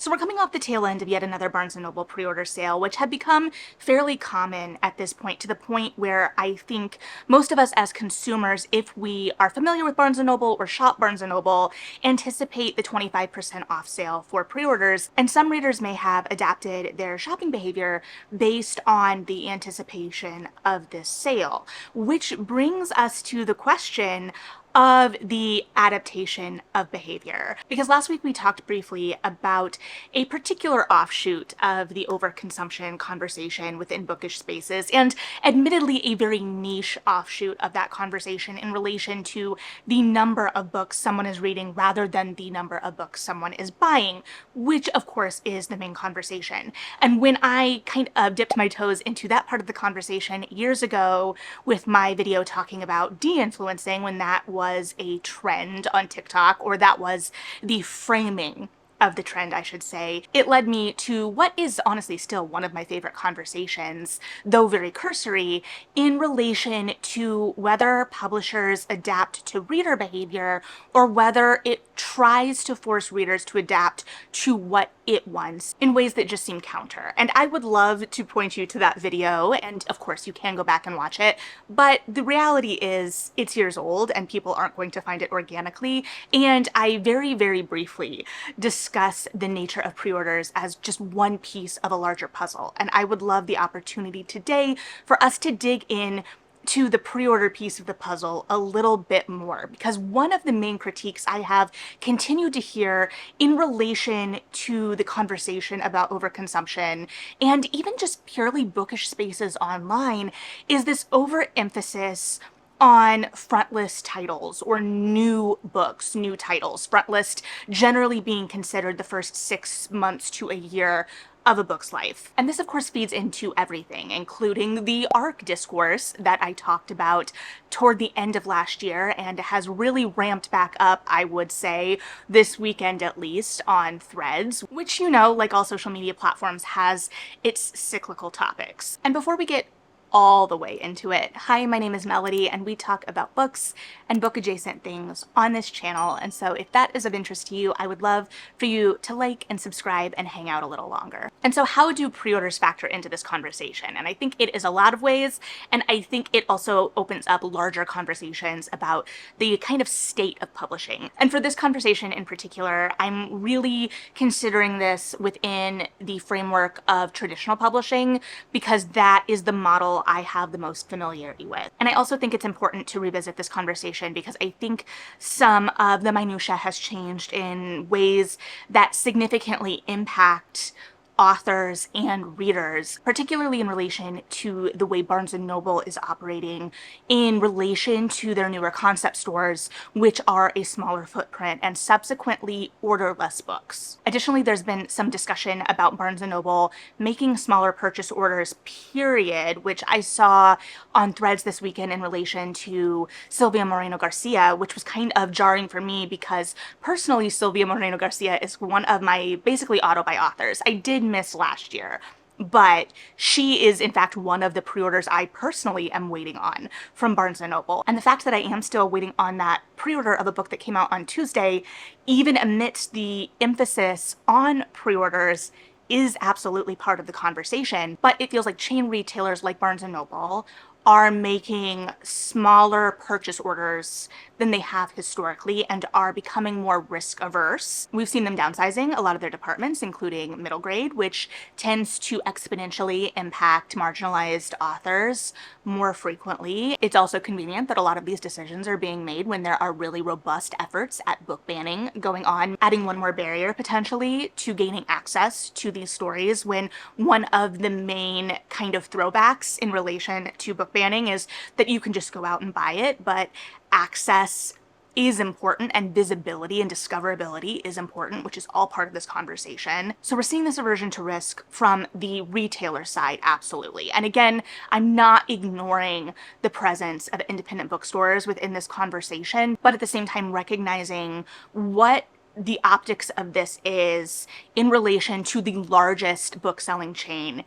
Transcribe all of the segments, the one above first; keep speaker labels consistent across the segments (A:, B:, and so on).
A: So we're coming off the tail end of yet another Barnes & Noble pre-order sale, which had become fairly common at this point, to the point where I think most of us as consumers, if we are familiar with Barnes & Noble or shop Barnes & Noble, anticipate the 25% off sale for pre-orders, and some readers may have adapted their shopping behavior based on the anticipation of this sale, which brings us to the question of the adaptation of behavior. Because last week we talked briefly about a particular offshoot of the overconsumption conversation within bookish spaces, and admittedly a very niche offshoot of that conversation in relation to the number of books someone is reading rather than the number of books someone is buying, which of course is the main conversation. And when I kind of dipped my toes into that part of the conversation years ago with my video talking about de-influencing, when that was a trend on TikTok, or that was the framing of the trend, I should say, it led me to what is honestly still one of my favorite conversations, though very cursory, in relation to whether publishers adapt to reader behavior or whether it tries to force readers to adapt to what it wants in ways that just seem counter. And I would love to point you to that video, and of course you can go back and watch it, but the reality is it's years old and people aren't going to find it organically, and I very, very briefly discuss the nature of pre-orders as just one piece of a larger puzzle. And I would love the opportunity today for us to dig in to the pre-order piece of the puzzle a little bit more, because one of the main critiques I have continued to hear in relation to the conversation about overconsumption and even just purely bookish spaces online is this overemphasis on frontlist titles or new books, new titles. Frontlist generally being considered the first 6 months to a year of a book's life. And this of course feeds into everything, including the ARC discourse that I talked about toward the end of last year and has really ramped back up, I would say, this weekend at least, on Threads, which, you know, like all social media platforms, has its cyclical topics. And before we get all the way into it, hi, my name is Melody, and we talk about books and book adjacent things on this channel. And so if that is of interest to you, I would love for you to like and subscribe and hang out a little longer. And so how do pre-orders factor into this conversation? And I think it is a lot of ways, and I think it also opens up larger conversations about the kind of state of publishing. And for this conversation in particular, I'm really considering this within the framework of traditional publishing, because that is the model I have the most familiarity with. And I also think it's important to revisit this conversation because I think some of the minutia has changed in ways that significantly impact authors and readers, particularly in relation to the way Barnes & Noble is operating in relation to their newer concept stores, which are a smaller footprint and subsequently order less books. Additionally, there's been some discussion about Barnes & Noble making smaller purchase orders, period, which I saw on Threads this weekend in relation to Silvia Moreno Garcia, which was kind of jarring for me because personally Silvia Moreno Garcia is one of my basically auto-buy authors. I did miss last year, but she is in fact one of the pre-orders I personally am waiting on from Barnes & Noble. And the fact that I am still waiting on that pre-order of a book that came out on Tuesday, even amidst the emphasis on pre-orders, is absolutely part of the conversation. But it feels like chain retailers like Barnes & Noble are making smaller purchase orders than they have historically and are becoming more risk averse. We've seen them downsizing a lot of their departments, including middle grade, which tends to exponentially impact marginalized authors more frequently. It's also convenient that a lot of these decisions are being made when there are really robust efforts at book banning going on, adding one more barrier potentially to gaining access to these stories, when one of the main kind of throwbacks in relation to book banning is that you can just go out and buy it, but access is important and visibility and discoverability is important, which is all part of this conversation. So we're seeing this aversion to risk from the retailer side, absolutely. And again, I'm not ignoring the presence of independent bookstores within this conversation, but at the same time recognizing what the optics of this is in relation to the largest book selling chain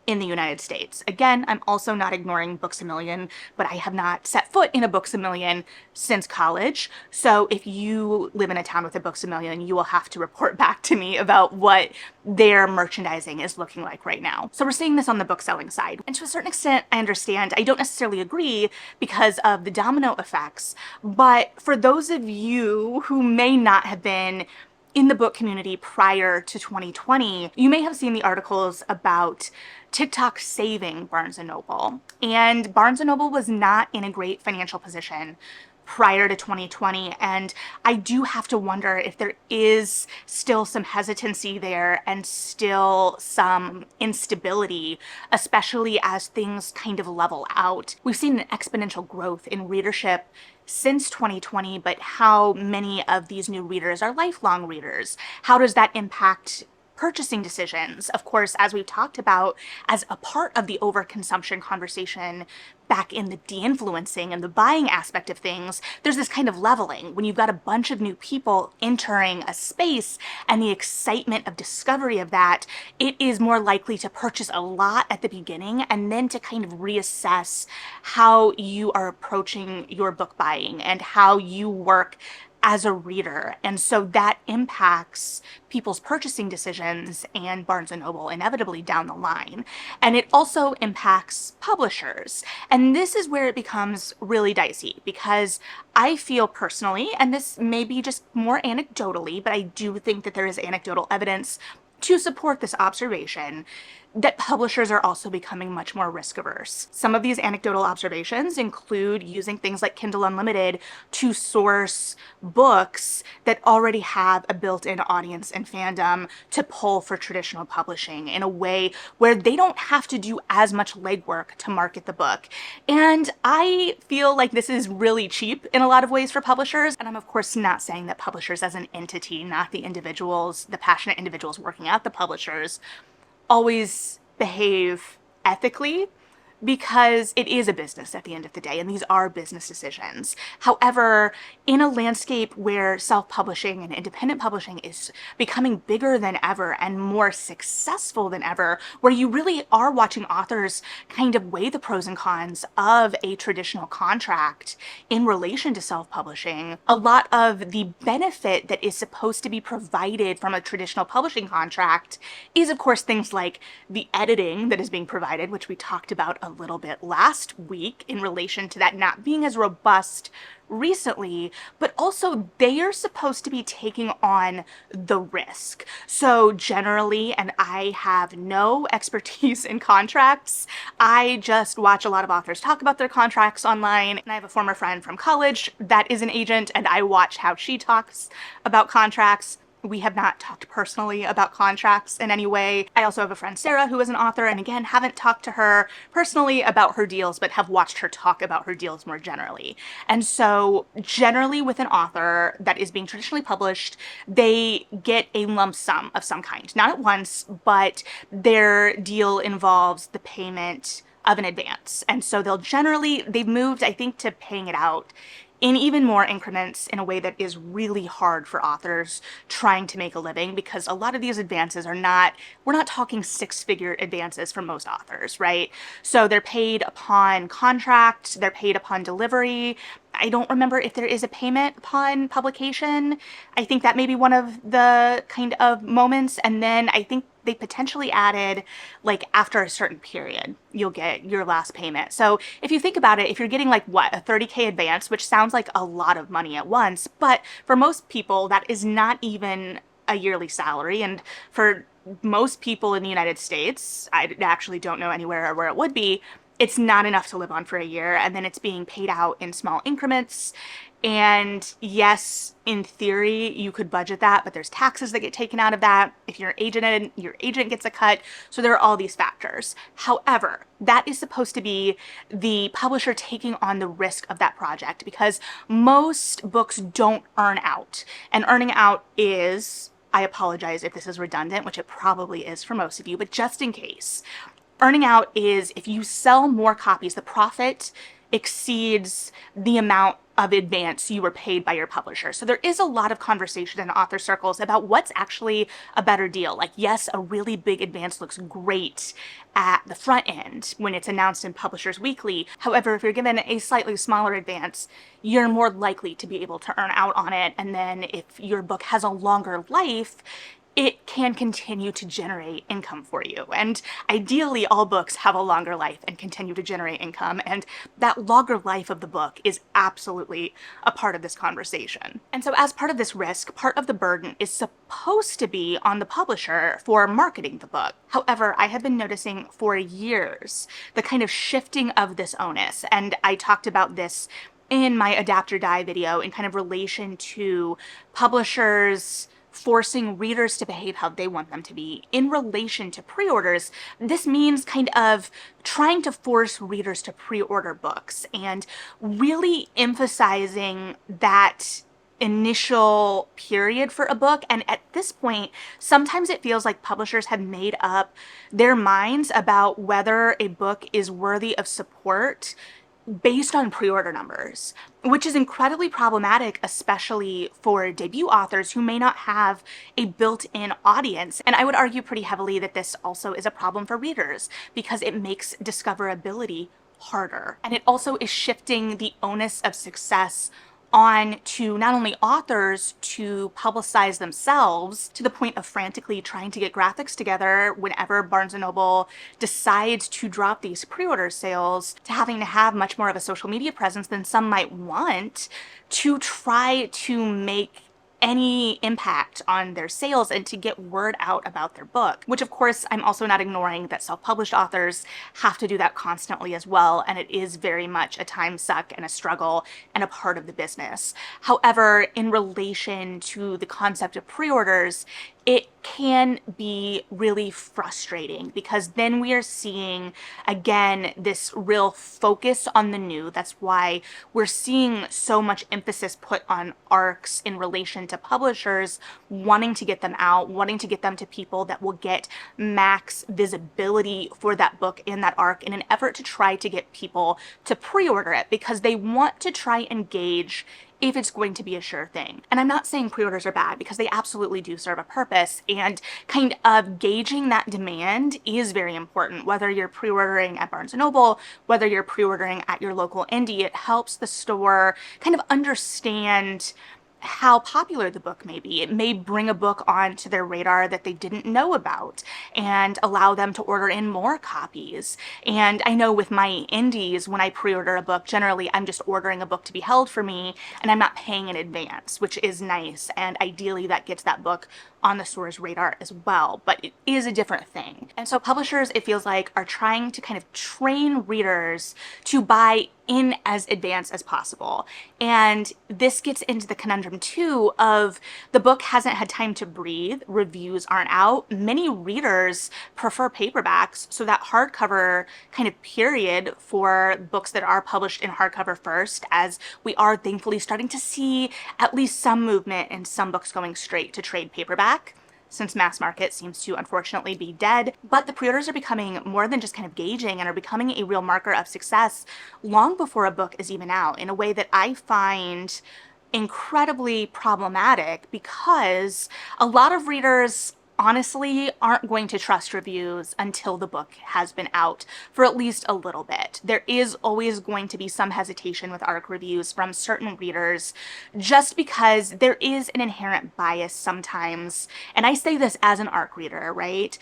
A: in the United States. Again, I'm also not ignoring Books A Million, but I have not set foot in a Books A Million since college. So if you live in a town with a Books A Million, you will have to report back to me about what their merchandising is looking like right now. So we're seeing this on the book selling side. And to a certain extent, I understand. I don't necessarily agree because of the domino effects, but for those of you who may not have been in the book community prior to 2020, you may have seen the articles about TikTok saving Barnes & Noble. And Barnes & Noble was not in a great financial position prior to 2020. And I do have to wonder if there is still some hesitancy there and still some instability, especially as things kind of level out. We've seen an exponential growth in readership since 2020, but how many of these new readers are lifelong readers? How does that impact purchasing decisions? Of course, as we've talked about, as a part of the overconsumption conversation back in the de-influencing and the buying aspect of things, there's this kind of leveling when you've got a bunch of new people entering a space and the excitement of discovery of that. It is more likely to purchase a lot at the beginning and then to kind of reassess how you are approaching your book buying and how you work as a reader. And so that impacts people's purchasing decisions and Barnes & Noble inevitably down the line. And it also impacts publishers. And this is where it becomes really dicey, because I feel personally, and this may be just more anecdotally, but I do think that there is anecdotal evidence to support this observation, that publishers are also becoming much more risk averse. Some of these anecdotal observations include using things like Kindle Unlimited to source books that already have a built-in audience and fandom to pull for traditional publishing in a way where they don't have to do as much legwork to market the book. And I feel like this is really cheap in a lot of ways for publishers. And I'm of course not saying that publishers as an entity, not the individuals, the passionate individuals working at the publishers, always behave ethically, because it is a business at the end of the day, and these are business decisions. However, in a landscape where self-publishing and independent publishing is becoming bigger than ever and more successful than ever, where you really are watching authors kind of weigh the pros and cons of a traditional contract in relation to self-publishing, a lot of the benefit that is supposed to be provided from a traditional publishing contract is, of course, things like the editing that is being provided, which we talked about a little bit last week in relation to that not being as robust recently, but also they are supposed to be taking on the risk. So generally, and I have no expertise in contracts, I just watch a lot of authors talk about their contracts online, and I have a former friend from college that is an agent, and I watch how she talks about contracts. We have not talked personally about contracts in any way. I also have a friend, Sarah, who is an author, and again, haven't talked to her personally about her deals, but have watched her talk about her deals more generally. And so generally with an author that is being traditionally published, they get a lump sum of some kind. Not at once, but their deal involves the payment of an advance. And so they've moved, I think, to paying it out in even more increments in a way that is really hard for authors trying to make a living, because a lot of these advances we're not talking six-figure advances for most authors, right? So they're paid upon contract, they're paid upon delivery. I don't remember if there is a payment upon publication. I think that may be one of the kind of moments. And then I think they potentially added, like, after a certain period, you'll get your last payment. So if you think about it, if you're getting like what, a 30K advance, which sounds like a lot of money at once, but for most people, that is not even a yearly salary. And for most people in the United States, I actually don't know anywhere where it would be, it's not enough to live on for a year, and then it's being paid out in small increments. And yes, in theory, you could budget that, but there's taxes that get taken out of that. If you're agented, your agent gets a cut. So there are all these factors. However, that is supposed to be the publisher taking on the risk of that project, because most books don't earn out. And earning out is, I apologize if this is redundant, which it probably is for most of you, but just in case, earning out is if you sell more copies, the profit exceeds the amount of advance you were paid by your publisher. So there is a lot of conversation in author circles about what's actually a better deal. Like, yes, a really big advance looks great at the front end when it's announced in Publishers Weekly. However, if you're given a slightly smaller advance, you're more likely to be able to earn out on it. And then if your book has a longer life, it can continue to generate income for you. And ideally, all books have a longer life and continue to generate income. And that longer life of the book is absolutely a part of this conversation. And so as part of this risk, part of the burden is supposed to be on the publisher for marketing the book. However, I have been noticing for years the kind of shifting of this onus. And I talked about this in my Adapt or Die video in kind of relation to publishers forcing readers to behave how they want them to be. In relation to pre-orders, this means kind of trying to force readers to pre-order books and really emphasizing that initial period for a book. And at this point, sometimes it feels like publishers have made up their minds about whether a book is worthy of support based on pre-order numbers, which is incredibly problematic, especially for debut authors who may not have a built-in audience. And I would argue pretty heavily that this also is a problem for readers because it makes discoverability harder. And it also is shifting the onus of success on to not only authors to publicize themselves to the point of frantically trying to get graphics together whenever Barnes & Noble decides to drop these pre-order sales, to having to have much more of a social media presence than some might want to try to make any impact on their sales and to get word out about their book, which of course I'm also not ignoring that self-published authors have to do that constantly as well, and it is very much a time suck and a struggle and a part of the business. However, in relation to the concept of pre-orders, it can be really frustrating because then we are seeing, again, this real focus on the new. That's why we're seeing so much emphasis put on arcs in relation to publishers wanting to get them out, wanting to get them to people that will get max visibility for that book in that arc in an effort to try to get people to pre-order it because they want to try and gauge if it's going to be a sure thing. And I'm not saying pre-orders are bad because they absolutely do serve a purpose, and kind of gauging that demand is very important. Whether you're pre-ordering at Barnes & Noble, whether you're pre-ordering at your local indie, it helps the store kind of understand how popular the book may be. It may bring a book onto their radar that they didn't know about and allow them to order in more copies. And I know with my indies, when I pre-order a book, generally I'm just ordering a book to be held for me and I'm not paying in advance, which is nice. And ideally that gets that book on the store's radar as well, but it is a different thing. And so publishers, it feels like, are trying to kind of train readers to buy in as advance as possible. And this gets into the conundrum too of the book hasn't had time to breathe, reviews aren't out. Many readers prefer paperbacks, so that hardcover kind of period for books that are published in hardcover first, as we are thankfully starting to see at least some movement in some books going straight to trade paperback, since mass market seems to unfortunately be dead. But the pre-orders are becoming more than just kind of gauging and are becoming a real marker of success long before a book is even out, in a way that I find incredibly problematic because a lot of readers honestly aren't going to trust reviews until the book has been out for at least a little bit. There is always going to be some hesitation with ARC reviews from certain readers just because there is an inherent bias sometimes. And I say this as an ARC reader, right?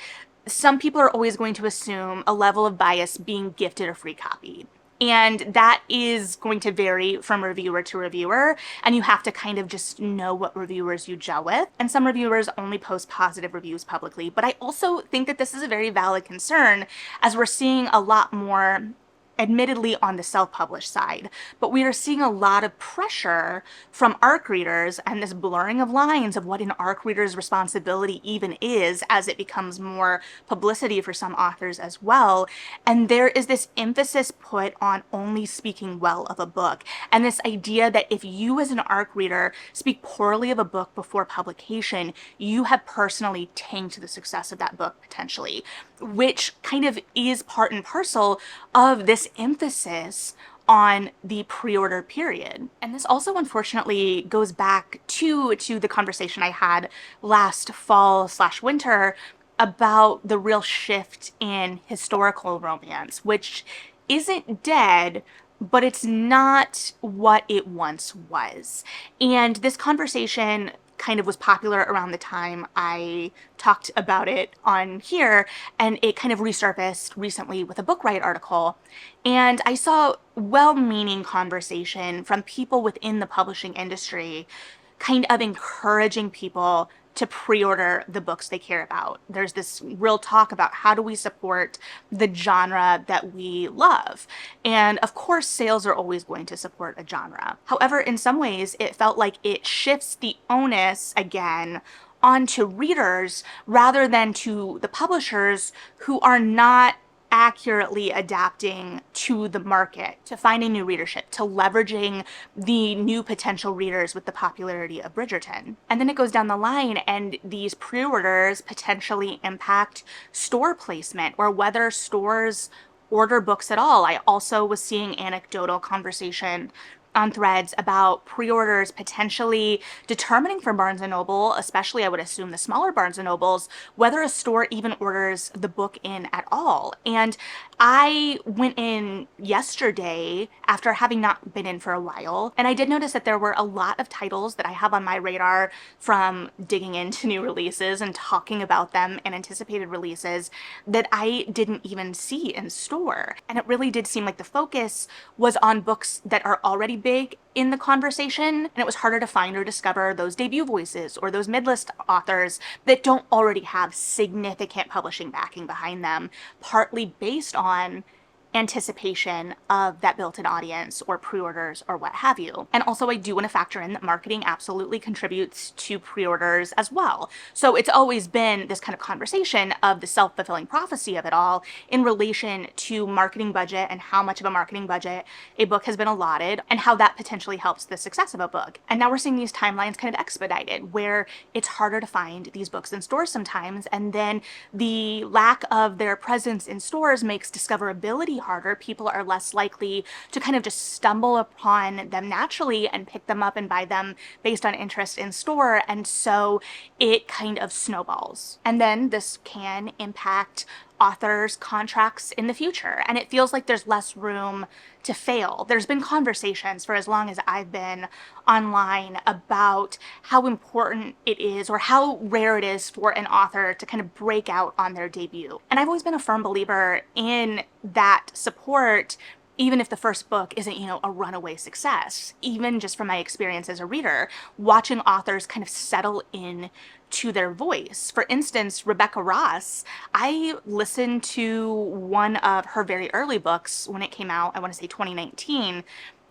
A: Some people are always going to assume a level of bias being gifted a free copy. And that is going to vary from reviewer to reviewer, and you have to kind of just know what reviewers you gel with. And some reviewers only post positive reviews publicly, but I also think that this is a very valid concern, as we're seeing a lot more, admittedly on the self-published side, but we are seeing a lot of pressure from ARC readers and this blurring of lines of what an ARC reader's responsibility even is as it becomes more publicity for some authors as well. And there is this emphasis put on only speaking well of a book, and this idea that if you as an ARC reader speak poorly of a book before publication, you have personally tanked the success of that book potentially, which kind of is part and parcel of this emphasis on the pre-order period. And this also unfortunately goes back to the conversation I had last fall/winter about the real shift in historical romance, which isn't dead, but it's not what it once was. And this conversation kind of was popular around the time I talked about it on here, and it kind of resurfaced recently with a Book Riot article. And I saw well-meaning conversation from people within the publishing industry kind of encouraging people to pre-order the books they care about. There's this real talk about how do we support the genre that we love. And of course, sales are always going to support a genre. However, in some ways, it felt like it shifts the onus again onto readers rather than to the publishers who are not accurately adapting to the market, to finding new readership, to leveraging the new potential readers with the popularity of Bridgerton. And then it goes down the line, and these pre-orders potentially impact store placement or whether stores order books at all. I also was seeing anecdotal conversation on threads about pre-orders potentially determining for Barnes & Noble, especially I would assume the smaller Barnes & Nobles, whether a store even orders the book in at all. And I went in yesterday after having not been in for a while, and I did notice that there were a lot of titles that I have on my radar from digging into new releases and talking about them and anticipated releases that I didn't even see in store. And it really did seem like the focus was on books that are already big in the conversation, and it was harder to find or discover those debut voices or those mid-list authors that don't already have significant publishing backing behind them, partly based on anticipation of that built-in audience or pre-orders or what have you. And also I do want to factor in that marketing absolutely contributes to pre-orders as well. So it's always been this kind of conversation of the self-fulfilling prophecy of it all in relation to marketing budget and how much of a marketing budget a book has been allotted and how that potentially helps the success of a book. And now we're seeing these timelines kind of expedited where it's harder to find these books in stores sometimes, and then the lack of their presence in stores makes discoverability harder. People are less likely to kind of just stumble upon them naturally and pick them up and buy them based on interest in store. And so it kind of snowballs. And then this can impact authors' contracts in the future. And it feels like there's less room to fail. There's been conversations for as long as I've been online about how important it is or how rare it is for an author to kind of break out on their debut. And I've always been a firm believer in that support, even if the first book isn't, a runaway success. Even just from my experience as a reader, watching authors kind of settle in to their voice. For instance, Rebecca Ross, I listened to one of her very early books when it came out, I want to say 2019.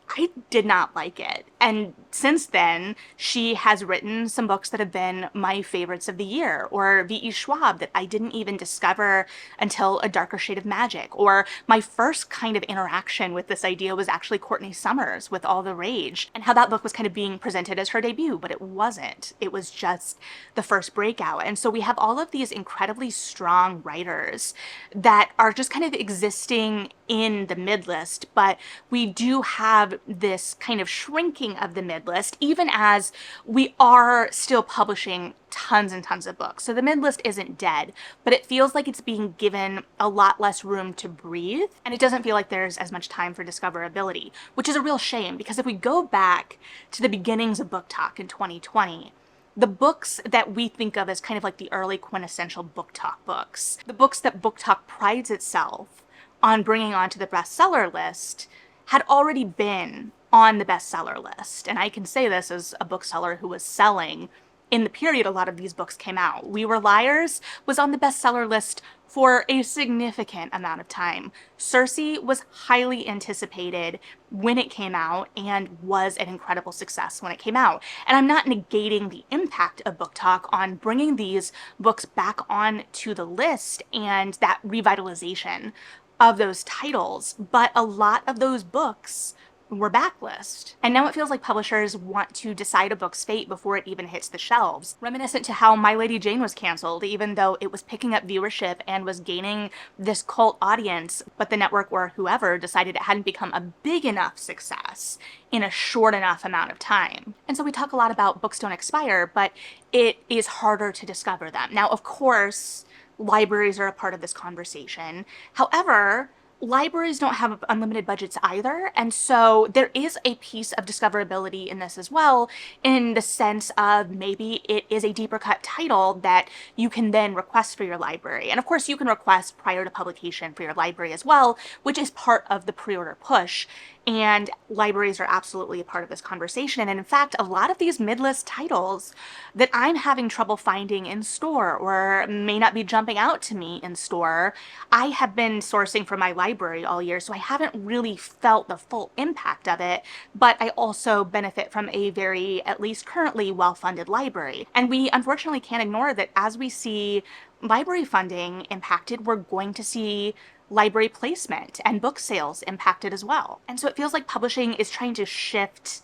A: I did not like it. And since then, she has written some books that have been my favorites of the year, or V.E. Schwab that I didn't even discover until A Darker Shade of Magic, or my first kind of interaction with this idea was actually Courtney Summers with All the Rage, and how that book was kind of being presented as her debut, but it wasn't. It was just the first breakout. And so we have all of these incredibly strong writers that are just kind of existing in the mid-list, but we do have this kind of shrinking of the mid-list, even as we are still publishing tons and tons of books. So the mid-list isn't dead, but it feels like it's being given a lot less room to breathe, and it doesn't feel like there's as much time for discoverability, which is a real shame, because if we go back to the beginnings of Book Talk in 2020, the books that we think of as kind of like the early quintessential Book Talk books, the books that Book Talk prides itself on bringing onto the bestseller list, had already been on the bestseller list. And I can say this as a bookseller who was selling in the period a lot of these books came out. We Were Liars was on the bestseller list for a significant amount of time. Circe was highly anticipated when it came out and was an incredible success when it came out. And I'm not negating the impact of Book Talk on bringing these books back on to the list and that revitalization of those titles, but a lot of those books were backlist. And now it feels like publishers want to decide a book's fate before it even hits the shelves, reminiscent to how My Lady Jane was canceled, even though it was picking up viewership and was gaining this cult audience, but the network or whoever decided it hadn't become a big enough success in a short enough amount of time. And so we talk a lot about books don't expire, but it is harder to discover them. Now, of course, libraries are a part of this conversation. However, libraries don't have unlimited budgets either, and so there is a piece of discoverability in this as well, in the sense of maybe it is a deeper cut title that you can then request for your library. And of course you can request prior to publication for your library as well, which is part of the pre-order push. And libraries are absolutely a part of this conversation. And in fact, a lot of these mid-list titles that I'm having trouble finding in store or may not be jumping out to me in store, I have been sourcing for my library all year, so I haven't really felt the full impact of it, but I also benefit from a very, at least currently, well-funded library. And we unfortunately can't ignore that as we see library funding impacted, we're going to see library placement and book sales impacted as well. And so it feels like publishing is trying to shift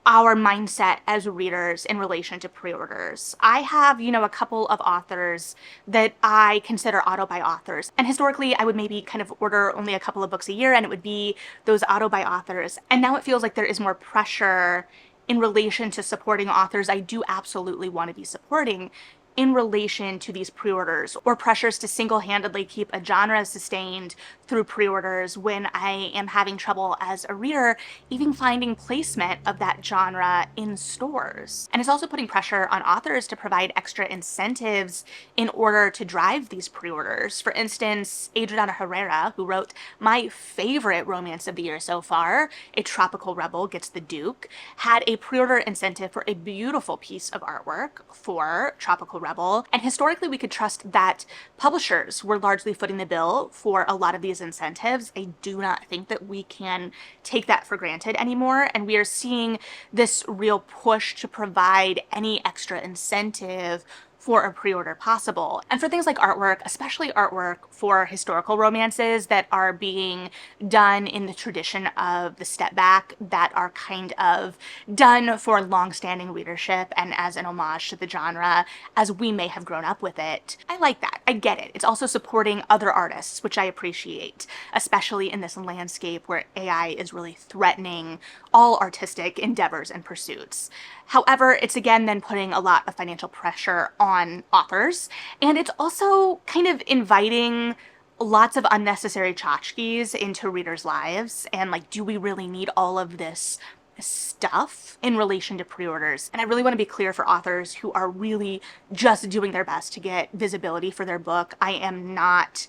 A: our mindset as readers in relation to pre-orders. I have, a couple of authors that I consider auto-buy authors. And historically, I would maybe kind of order only a couple of books a year, and it would be those auto-buy authors. And now it feels like there is more pressure in relation to supporting authors I do absolutely want to be supporting in relation to these pre-orders, or pressures to single-handedly keep a genre sustained through pre-orders when I am having trouble as a reader even finding placement of that genre in stores. And it's also putting pressure on authors to provide extra incentives in order to drive these pre-orders. For instance, Adriana Herrera, who wrote my favorite romance of the year so far, A Tropical Rebel Gets the Duke, had a pre-order incentive for a beautiful piece of artwork for Tropical Rebel. And historically, we could trust that publishers were largely footing the bill for a lot of these incentives. I do not think that we can take that for granted anymore. And we are seeing this real push to provide any extra incentive for a pre-order possible. And for things like artwork, especially artwork for historical romances that are being done in the tradition of the step back, that are kind of done for long-standing readership and as an homage to the genre as we may have grown up with it. I like that. I get it. It's also supporting other artists, which I appreciate, especially in this landscape where AI is really threatening all artistic endeavors and pursuits. However, it's again then putting a lot of financial pressure on authors, and it's also kind of inviting lots of unnecessary tchotchkes into readers' lives. And like, do we really need all of this stuff in relation to pre-orders? And I really want to be clear for authors who are really just doing their best to get visibility for their book. I am not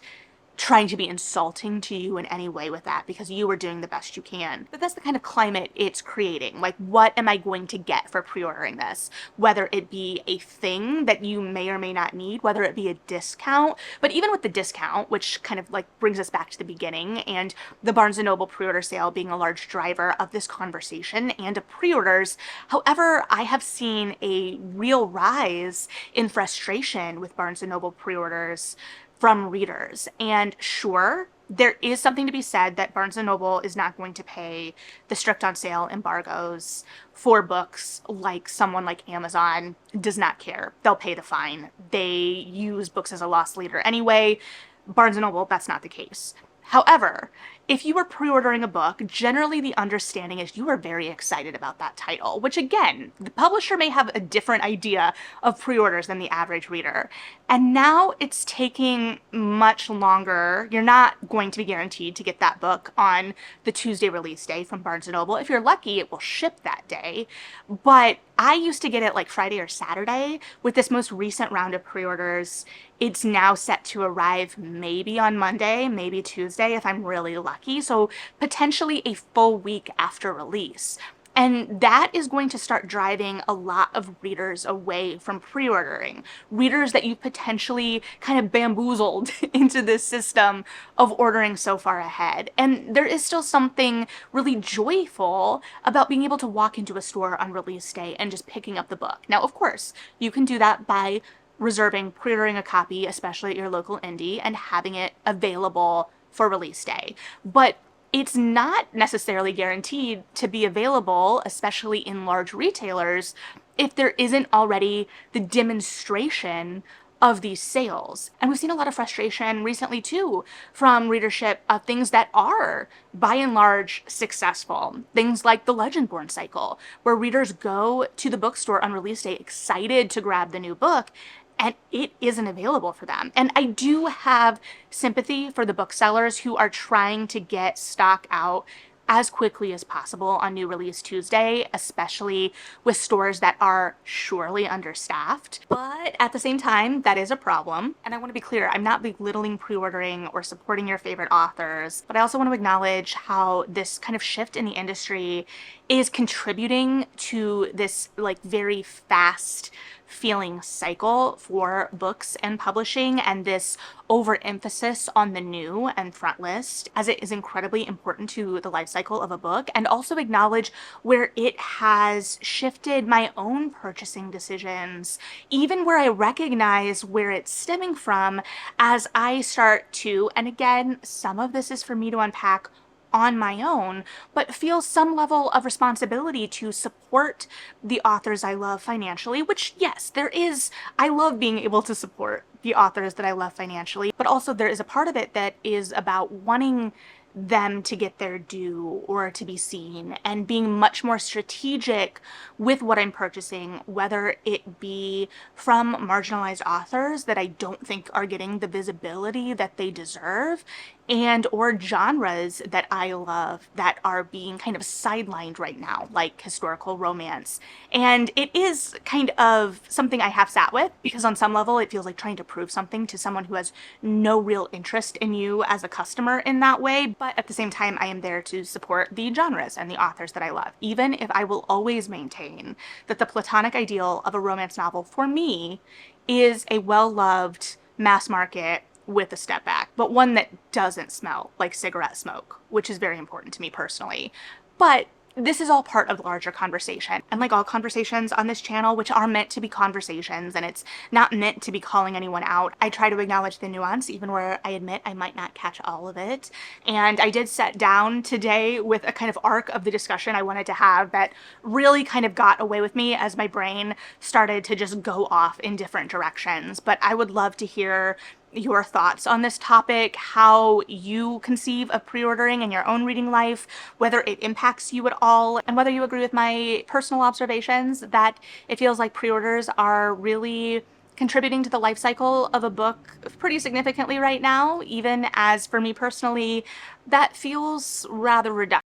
A: trying to be insulting to you in any way with that, because you are doing the best you can. But that's the kind of climate it's creating. Like, what am I going to get for pre-ordering this? Whether it be a thing that you may or may not need, whether it be a discount. But even with the discount, which kind of like brings us back to the beginning, and the Barnes & Noble pre-order sale being a large driver of this conversation and of pre-orders, however, I have seen a real rise in frustration with Barnes & Noble pre-orders from readers. And sure, there is something to be said that Barnes & Noble is not going to pay the strict on sale embargoes for books like someone like Amazon does not care. They'll pay the fine. They use books as a loss leader anyway. Barnes & Noble, that's not the case. However, if you are pre-ordering a book, generally the understanding is you are very excited about that title, which again, the publisher may have a different idea of pre-orders than the average reader. And now it's taking much longer. You're not going to be guaranteed to get that book on the Tuesday release day from Barnes & Noble. If you're lucky, it will ship that day. But I used to get it like Friday or Saturday. With this most recent round of pre-orders, it's now set to arrive maybe on Monday, maybe Tuesday if I'm really lucky. So potentially a full week after release. And that is going to start driving a lot of readers away from pre-ordering. Readers that you've potentially kind of bamboozled into this system of ordering so far ahead. And there is still something really joyful about being able to walk into a store on release day and just picking up the book. Now, of course, you can do that by reserving, pre-ordering a copy, especially at your local indie, and having it available for release day. But it's not necessarily guaranteed to be available, especially in large retailers, if there isn't already the demonstration of these sales. And we've seen a lot of frustration recently too from readership of things that are by and large successful. Things like the Legendborn cycle, where readers go to the bookstore on release day excited to grab the new book, and it isn't available for them. And I do have sympathy for the booksellers who are trying to get stock out as quickly as possible on new release Tuesday, especially with stores that are surely understaffed. But at the same time, that is a problem. And I want to be clear, I'm not belittling pre-ordering or supporting your favorite authors, but I also want to acknowledge how this kind of shift in the industry is contributing to this like very fast feeling cycle for books and publishing, and this overemphasis on the new and front list, as it is incredibly important to the life cycle of a book, and also acknowledge where it has shifted my own purchasing decisions, even where I recognize where it's stemming from as I start to, and again, some of this is for me to unpack on my own, but feel some level of responsibility to support the authors I love financially, which yes, there is, I love being able to support the authors that I love financially, but also there is a part of it that is about wanting them to get their due or to be seen, and being much more strategic with what I'm purchasing, whether it be from marginalized authors that I don't think are getting the visibility that they deserve, and or genres that I love that are being kind of sidelined right now, like historical romance. And it is kind of something I have sat with, because on some level it feels like trying to prove something to someone who has no real interest in you as a customer in that way. But at the same time, I am there to support the genres and the authors that I love, even if I will always maintain that the platonic ideal of a romance novel for me is a well-loved mass market with a step back, but one that doesn't smell like cigarette smoke, which is very important to me personally. But this is all part of the larger conversation. And like all conversations on this channel, which are meant to be conversations, and it's not meant to be calling anyone out, I try to acknowledge the nuance, even where I admit I might not catch all of it. And I did sit down today with a kind of arc of the discussion I wanted to have that really kind of got away with me as my brain started to just go off in different directions. But I would love to hear your thoughts on this topic, how you conceive of pre-ordering in your own reading life, whether it impacts you at all, and whether you agree with my personal observations that it feels like pre-orders are really contributing to the life cycle of a book pretty significantly right now, even as for me personally, that feels rather reductive.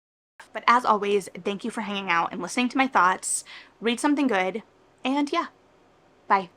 A: But as always, thank you for hanging out and listening to my thoughts. Read something good, and yeah, bye.